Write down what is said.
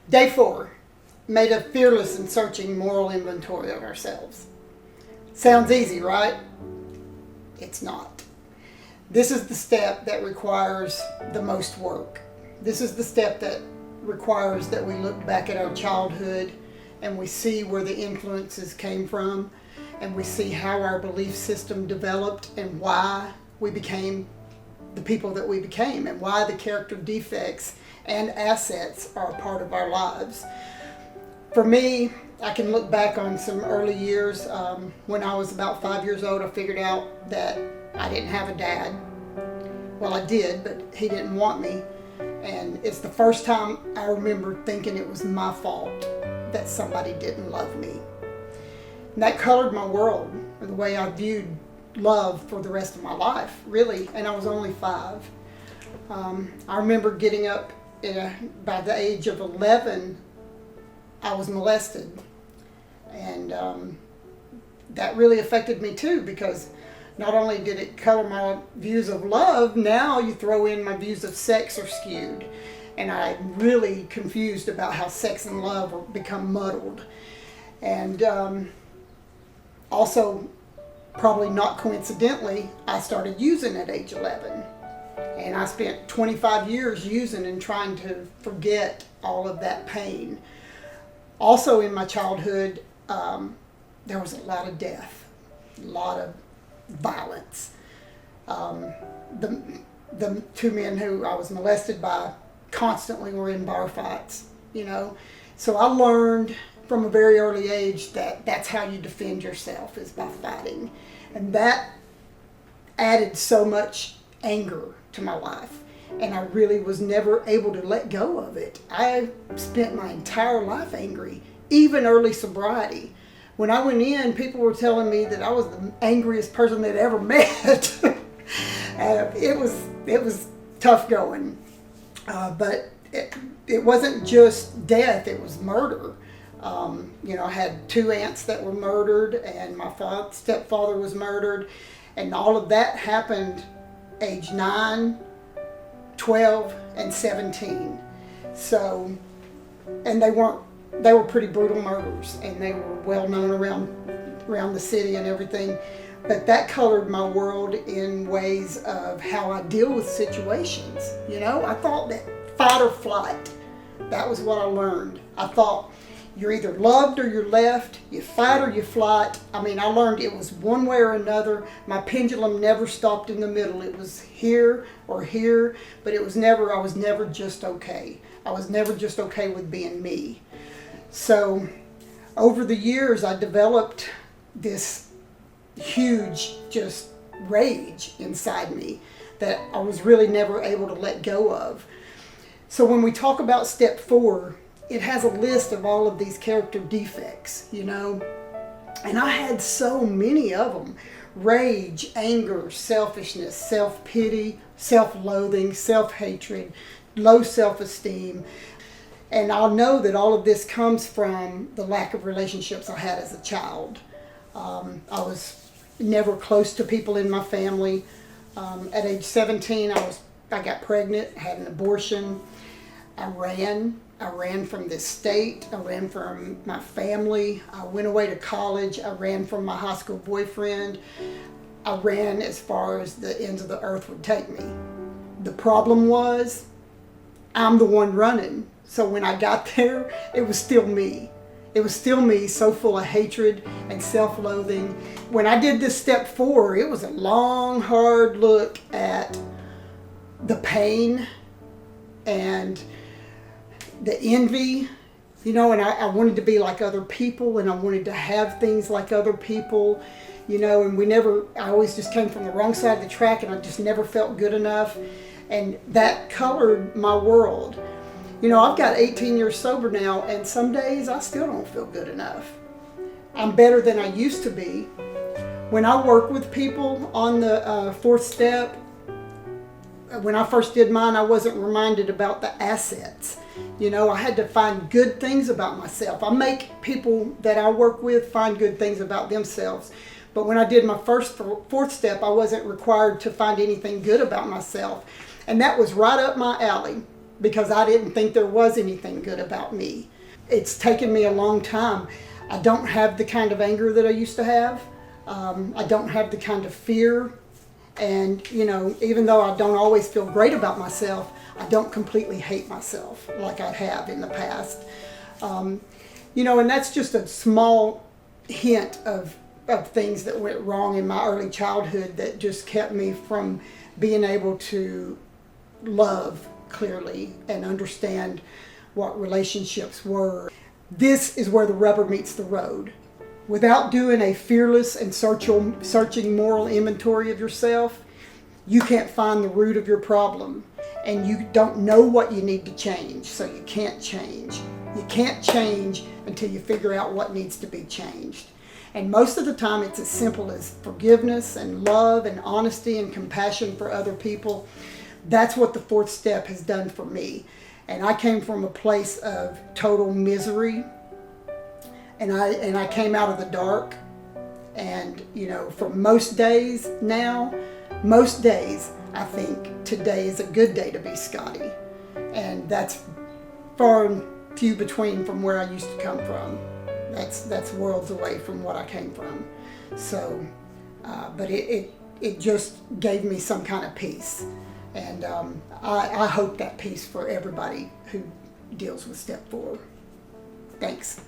Day 4, made a fearless and searching moral inventory of ourselves. Sounds easy, right? It's not. This is the step that requires the most work. This is the step that requires that we look back at our childhood and we see where the influences came from, and we see how our belief system developed and why we became the people that we became, and why the character defects and assets are a part of our lives. For me, I can look back on some early years. When I was about 5 years old, I figured out that I didn't have a dad. Well, I did, but he didn't want me. And it's the first time I remember thinking it was my fault that somebody didn't love me. And that colored my world, or the way I viewed love for the rest of my life, really. And I was only 5. I remember getting up by the age of 11, I was molested. And that really affected me too, because not only did it color my views of love, now you throw in my views of sex are skewed. And I'm really confused about how sex and love become muddled. And also, probably not coincidentally, I started using at age 11. And I spent 25 years using and trying to forget all of that pain. Also in my childhood, there was a lot of death, a lot of violence. The 2 men who I was molested by constantly were in bar fights, you know. So I learned from a very early age that that's how you defend yourself, is by fighting. And that added so much anger to my life. And I really was never able to let go of it. I spent my entire life angry, even early sobriety. When I went in, people were telling me that I was the angriest person they'd ever met. It was tough going. But it wasn't just death, it was murder. I had 2 aunts that were murdered, and my stepfather was murdered. And all of that happened age 9, 12, and 17. So, and they were pretty brutal murders, and they were well known around the city and everything. But that colored my world in ways of how I deal with situations. You know, I thought that fight or flight, that was what I learned. I thought you're either loved or you're left, you fight or you flight. I mean, I learned it was one way or another. My pendulum never stopped in the middle. It was here or here, but I was never just okay. I was never just okay with being me. So over the years, I developed this huge just rage inside me that I was really never able to let go of. So when we talk about step 4, it has a list of all of these character defects, you know, and I had so many of them: rage, anger, selfishness, self-pity, self-loathing, self-hatred, low self-esteem. And I'll know that all of this comes from the lack of relationships I had as a child. I was never close to people in my family. At age 17, I got pregnant, had an abortion. I ran from this state. I ran from my family. I went away to college. I ran from my high school boyfriend. I ran as far as the ends of the earth would take me. The problem was, I'm the one running. So when I got there, it was still me. It was still me, so full of hatred and self-loathing. When I did this step 4, it was a long, hard look at the pain and the envy, you know, and I wanted to be like other people, and I wanted to have things like other people, you know, and I always just came from the wrong side of the track, and I just never felt good enough. And that colored my world. You know, I've got 18 years sober now, and some days I still don't feel good enough. I'm better than I used to be. When I work with people on the 4th step, when I first did mine, I wasn't reminded about the assets. You know, I had to find good things about myself. I make people that I work with find good things about themselves. But when I did my fourth step, I wasn't required to find anything good about myself. And that was right up my alley because I didn't think there was anything good about me. It's taken me a long time. I don't have the kind of anger that I used to have. I don't have the kind of fear. And, even though I don't always feel great about myself, I don't completely hate myself like I have in the past. And that's just a small hint of things that went wrong in my early childhood that just kept me from being able to love clearly and understand what relationships were. This is where the rubber meets the road. Without doing a fearless and searching moral inventory of yourself, you can't find the root of your problem. And you don't know what you need to change, so you can't change. You can't change until you figure out what needs to be changed. And most of the time it's as simple as forgiveness and love and honesty and compassion for other people. That's what the fourth step has done for me. And I came from a place of total misery. And I came out of the dark. And, for most days now, I think today is a good day to be Scotty. And that's far and few between from where I used to come from. That's worlds away from what I came from. So, but it just gave me some kind of peace. And I hope that peace for everybody who deals with step 4. Thanks.